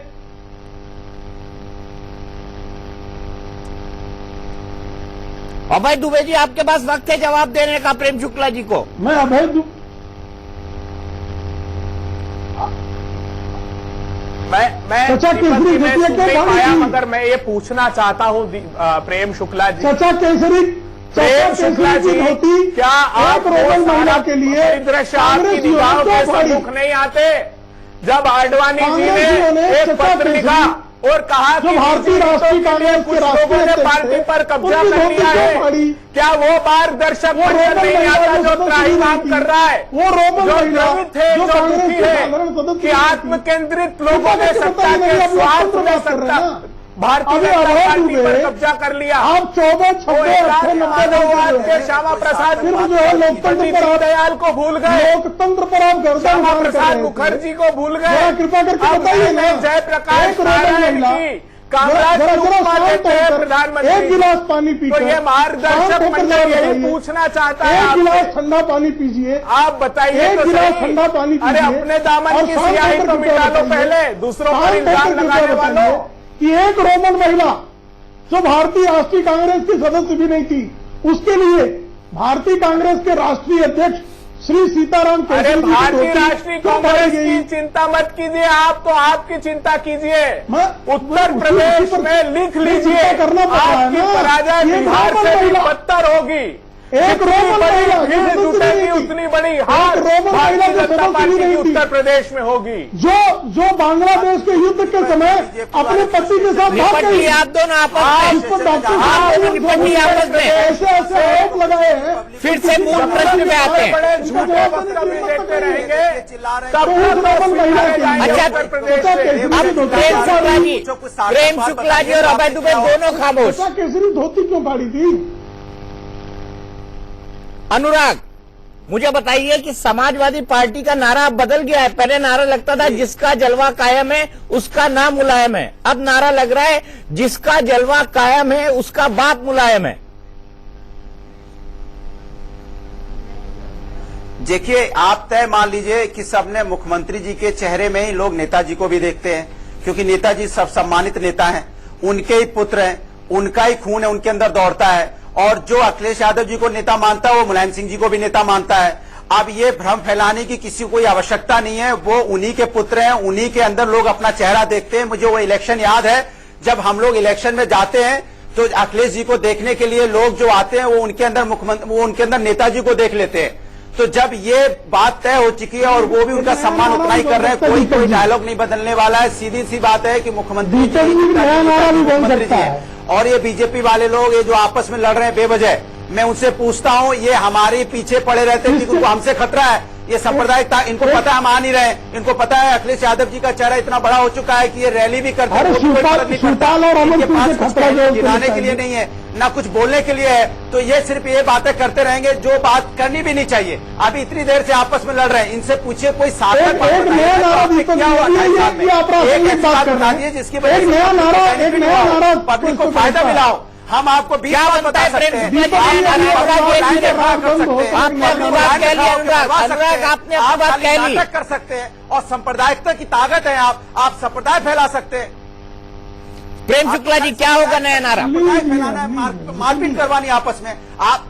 अभय दुबे जी, आपके पास वक्त है जवाब देने का प्रेम शुक्ला जी को। मैं अभय मैं चाचा दीपक केसरी जी, मैं घोटिया सुन क्या नहीं बात पाया, की? मगर मैं ये पूछना चाहता हूँ प्रेम शुक्ला जी। चाचा केसरी प्रेम शुक्ला जी, धोती क्या आप रोमन महिला के लिए दृश्य आपकी निगाहों के सम्मुख नहीं आते? जब आडवाणी जी कांग्रेसियों ने ने एक चाचा पत्र केसरी लिखा और कहा जो कि भारतीय राष्ट्रीय कांग्रेस कुछ के राष्ट्रीय लोगों ने अध्यक्ष पार्टी थे, पर कब्जा उनकी कर धोती लिया क्यों है, फाड़ी? क्या वो मार्गदर्शक वो मंडल रोमन नहीं महिला आता जो जो सदस्य त्राहिमाम थी, कर रहा है, वो रोमन जो महिला द्रवित है, जो जो कांग्रेस दुखी के है, साधारण सदस्य कि थी। आत्म केंद्रित लोगों ने कृपा करके सत्ता बताइए, के आप स्वार्थ लोकतंत्र में बात कर रहे हैं सत्ता ना? भारतीय अभी जनता अभय पार्टी दुबे, पर कब्जा कर लिया। आप 14, 26, 28, मानववाद 90 के श्यामा प्रसाद फिर जो है लोकतंत्र पर आप दयाल को भूल गए, लोकतंत्र पर आप गर्दन श्यामा उठान कर प्रसाद रहे थे। मुखर्जी को भूल जरा गए। कृपा करके अब बताइए ना, जयप्रकाश एक रोमन नारायण महिला, की कांग्रेस जरा की उपमा शांत देते हैं होकर प्रधानमंत्री। एक गिलास पानी तो पीकर ये मार्गदर्शक शांत होकर मंडल जरा यही बताइए। पूछना चाहता है एक गिलास आपसे। ठंडा पानी पीजिए, आप बताइए एक तो गिलास सही। ठंडा पानी अरे पीजिए अपने दामन और की शांत सियाही होकर तो कृपया मिटा लो बताइए। पहले, दूसरों पर शांत इल्जाम होकर लगाने कृपया वालों। बताइए कि एक रोमन महिला जो भारतीय राष्ट्रीय कांग्रेस की सदस्य भी नहीं थी, उसके लिए भारतीय कांग्रेस के राष्ट्रीय अध्यक्ष श्री सीताराम अरे केसरी जी की भारतीय धोती राष्ट्रीय क्यों कांग्रेस फाड़ी गई? की चिंता मत कीजिए, आप तो आपकी चिंता कीजिए। उत्तर उसी प्रदेश पर में लिख लीजिए, चिंता करना पड़ रहा है आपकी ना। पराजय ये बिहार नॉर्मल से भी महिला। बदतर होगी। एक रोमन महिला जो भीड़ सदस्य जुटेगी नहीं थी, उतनी बड़ी हार रोमन भारतीय महिला जो जनता सदस्य पार्टी की नहीं थी, उत्तर प्रदेश में होगी। जो बांग्लादेश के युद्ध के समय अपने पति के साथ भाग निपट गई, लिए आप दोनों आपस में। इसको डॉक्टर आप निपट लिए आपस में। ऐसे ऐसे आरोप लगाए हैं। फिर से मूल प्रश्न पे आते हैं। बड़े झूठे वक्तव्य देते रहेंगे तब रोमन महिला के लिए अच्छा, उत्तर प्रदेश त्वचा से। केसरी अब धोती प्रेम क्यों शुक्ला फाड़ी? जी, प्रेम शुक्ला जी और अभय दुबे दोनों खामोश। त्वचा केसरी धोती क्यों फाड़ी थी? अनुराग, मुझे बताइए कि समाजवादी पार्टी का नारा अब बदल गया है। पहले नारा लगता था जिसका जलवा कायम है उसका नाम मुलायम है, अब नारा लग रहा है जिसका जलवा कायम है उसका बाप मुलायम है। देखिए, आप तय मान लीजिए कि सबने मुख्यमंत्री जी के चेहरे में ही लोग नेताजी को भी देखते हैं, क्योंकि नेताजी सब सम्मानित नेता हैं, उनके ही पुत्र हैं, उनका ही खून है उनके अंदर दौड़ता है। और जो अखिलेश यादव जी को नेता मानता है वो मुलायम सिंह जी को भी नेता मानता है। अब ये भ्रम फैलाने की किसी को कोई आवश्यकता नहीं है, वो उन्हीं के पुत्र हैं, उन्हीं के अंदर लोग अपना चेहरा देखते हैं। मुझे वो इलेक्शन याद है, जब हम लोग इलेक्शन में जाते हैं तो अखिलेश जी को देखने के लिए लोग जो आते हैं वो उनके अंदर नेताजी को देख लेते हैं। तो जब ये बात तय हो चुकी है और वो भी उनका सम्मान उतना ही कर रहे हैं, कोई डायलॉग नहीं बदलने वाला है। सीधी सी बात है कि मुख्यमंत्री और ये बीजेपी वाले लोग ये जो आपस में लड़ रहे हैं बेवजह, मैं उनसे पूछता हूं, ये हमारे पीछे पड़े रहते हैं क्योंकि हमसे खतरा है। ये सांप्रदायिकता इनको पता है, हम आ नहीं रहे, इनको पता है अखिलेश यादव जी का चेहरा इतना बड़ा हो चुका है कि ये रैली भी करते हैं, गिराने के लिए नहीं है, ना कुछ बोलने के लिए है। तो ये सिर्फ ये बातें करते रहेंगे जो बात करनी भी नहीं चाहिए। अभी इतनी देर से आपस में लड़ रहे हैं, इनसे पूछिए कोई सार्थक बात बताइए क्या हुआ 2.5 साल में, एक ऐसी बात बता दीजिए जिसकी वजह से पब्लिक को फायदा मिलाओ। हम आपको 20 बात बता सकते हैं, नाटक कर सकते हैं और सांप्रदायिकता की ताकत है, आप संप्रदाय फैला सकते हैं। प्रेम शुक्ला जी, क्या होगा नया नारा? संप्रदाय फैलाना है, मारपीट करवानी आपस में। आप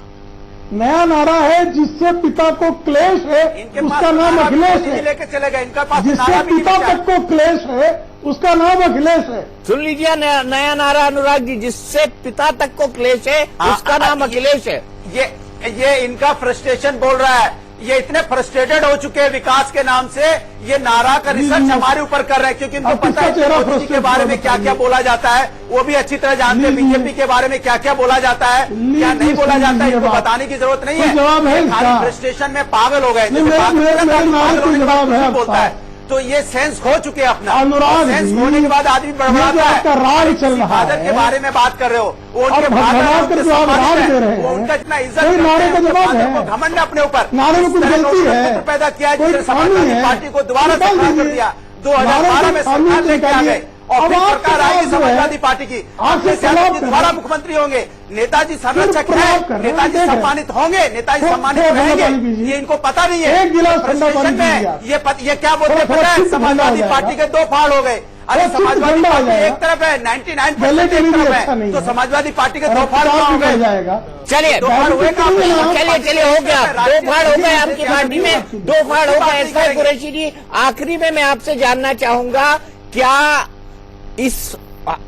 नया नारा है जिससे पिता को क्लेश है उसका नाम अखिलेश है, लेके चले गए, इनका पास जिससे नारा भी नहीं पिता बचा। तक को क्लेश है उसका नाम अखिलेश है। सुन लीजिए नया नारा अनुराग जी, जिससे पिता तक को क्लेश है उसका नाम अखिलेश है। ये इनका फ्रस्ट्रेशन बोल रहा है, ये इतने फ्रस्ट्रेटेड हो चुके हैं विकास के नाम से, ये नारा का रिसर्च हमारे ऊपर कर रहे हैं क्योंकि इनको पता है कि मोदी जी के बारे में क्या क्या बोला जाता है, वो भी अच्छी तरह जानते हैं बीजेपी के बारे में क्या क्या बोला जाता है, क्या नहीं बोला जाता है, इनको बताने की जरूरत नहीं है। खाली फ्रस्ट्रेशन में पागल हो गए, बोलता है तो ये सेंस खो चुके हैं अपना। अनुराग सेंस खोने के बाद आदमी बड़बड़ाता है। आपका राग चल रहा फादर के है बारे में बात कर रहे हो, वो उनके भगवान फादर के जो आप राग दे रहे वो हैं, उनका इतना इज्जत कोई करते नारे हैं, का उनके जवाब फादर है। को घमंड है अपने ऊपर। नारे में कुछ इस तरह गलती का है, पुत्र पैदा किया कोई जिसने खामी समाजवादी है, पार्टी को दोबारा निकाल सरकार कर दीजिए। दिया। 2012 में सरकार लेके आ गए और फिर सरकार आएगी समाजवादी पार्टी की, आपसे दोबारा मुख्यमंत्री होंगे। नेताजी संरक्षक है, नेताजी सम्मानित होंगे, नेताजी सम्मानित रहेंगे, ये इनको पता नहीं है। एक गिलास ठंडा पानी ये क्या बोलते हैं पता है, समाजवादी पार्टी के 2 फाड़ हो गए। अरे समाजवादी पार्टी एक तरफ है, 99% एक तरफ है, तो समाजवादी पार्टी के 2 फाड़ हो गए। चलिए दो फाड़ हुए काम चलिए हो गया, 2 फाड़ हो गए आपकी पार्टी में, 2 फाड़ हो गए। एसवाई कुरैशी जी, आखिरी में मैं आपसे जानना चाहूंगा, क्या इस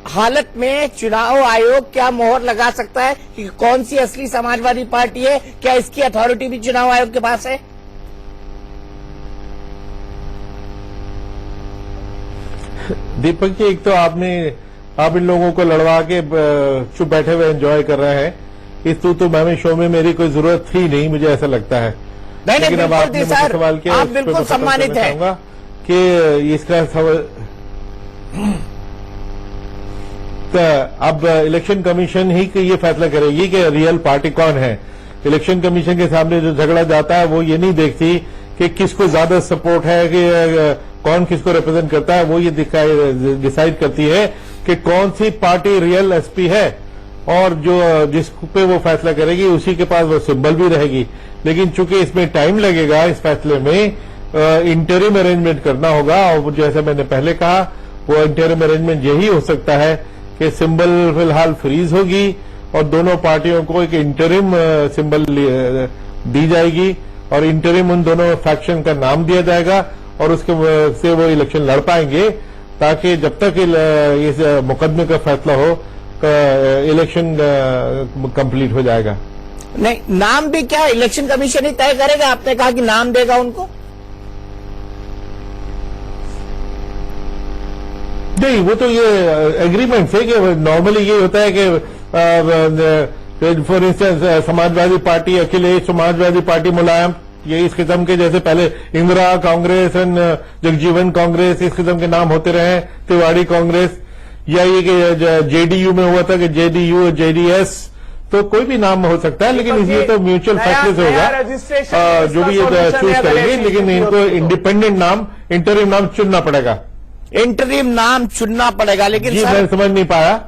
हालत में चुनाव आयोग क्या मोहर लगा सकता है कि कौन सी असली समाजवादी पार्टी है? क्या इसकी अथॉरिटी भी चुनाव आयोग के पास है? दीपक जी, एक तो आप इन लोगों को लड़वा के चुप बैठे हुए एंजॉय कर रहे हैं। इस तू मैं शो में मेरी कोई जरूरत थी नहीं, मुझे ऐसा लगता है। लेकिन अब आपने मुझे सवाल किया, आप बिल्कुल सम्मानित हैं कि इसका अब इलेक्शन कमीशन ही ये फैसला करेगी कि रियल पार्टी कौन है। इलेक्शन कमीशन के सामने जो झगड़ा जाता है वो ये नहीं देखती कि किसको ज्यादा सपोर्ट है, कि कौन किसको रिप्रेजेंट करता है, वो ये डिसाइड करती है कि कौन सी पार्टी रियल एसपी है, और जो जिस पे वो फैसला करेगी उसी के पास वो सिंबल भी रहेगी। लेकिन चूंकि इसमें टाइम लगेगा, इस फैसले में इंटरिम अरेंजमेंट करना होगा, और जैसे मैंने पहले कहा वो इंटरिम अरेंजमेंट यही हो सकता है कि सिंबल फिलहाल फ्रीज होगी और दोनों पार्टियों को एक इंटरिम सिंबल दी जाएगी और इंटरिम उन दोनों फैक्शन का नाम दिया जाएगा और उसके से वो इलेक्शन लड़ पाएंगे, ताकि जब तक इस मुकदमे का फैसला हो इलेक्शन कंप्लीट हो जाएगा। नहीं, नाम भी क्या इलेक्शन कमीशन ही तय करेगा? आपने कहा कि नाम देगा उनको। नहीं, वो तो ये एग्रीमेंट है कि नॉर्मली ये होता है कि for instance Samajwadi party Akhilesh, Samajwadi party Mulayam, ये इस किस्म के, जैसे पहले इंदिरा कांग्रेस एंड जगजीवन कांग्रेस, इस किस्म के नाम होते रहे, तिवाड़ी कांग्रेस, या ये कि जेडीयू में हुआ था कि जेडीयू, जेडीएस, तो कोई भी नाम हो सकता है, लेकिन ये तो म्यूचुअल फैसले से होगा जो भी ये चूज करेंगे, लेकिन इनको इंडिपेंडेंट नाम, इंटरिम नाम चुनना पड़ेगा। इंटरिम नाम चुनना पड़ेगा, लेकिन जी सर, मैं समझ नहीं पाया।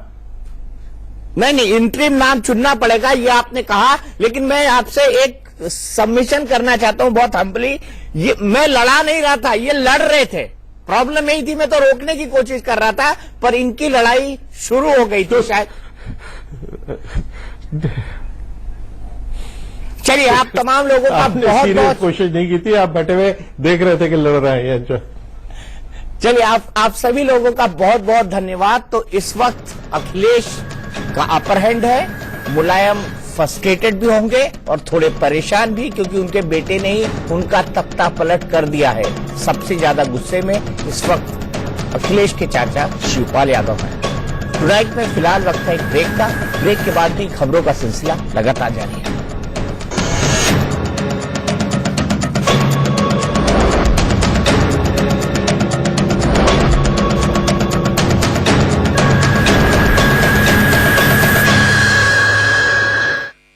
नहीं, इंटरिम नाम चुनना पड़ेगा ये आपने कहा, लेकिन मैं आपसे एक सबमिशन करना चाहता हूं बहुत हम्बली। ये मैं लड़ा नहीं रहा था, ये लड़ रहे थे, प्रॉब्लम यही थी, मैं तो रोकने की कोशिश कर रहा था, पर इनकी लड़ाई शुरू हो गई थी शायद। चलिए, आप तमाम लोगों का बहुत सीरियस बहुत कोशिश नहीं की थी, आप बैठे हुए देख रहे थे कि लड़ रहे हैं ये। चलिए, आप सभी लोगों का बहुत बहुत धन्यवाद। तो इस वक्त अखिलेश का अपर हैंड है, मुलायम फ्रस्ट्रेटेड भी होंगे और थोड़े परेशान भी, क्योंकि उनके बेटे ने ही उनका तख्ता पलट कर दिया है। सबसे ज्यादा गुस्से में इस वक्त अखिलेश के चाचा शिवपाल यादव हैं। टुनाइट में फिलहाल वक्त है एक ब्रेक का। ब्रेक के बाद भी खबरों का सिलसिला लगातार जारी है।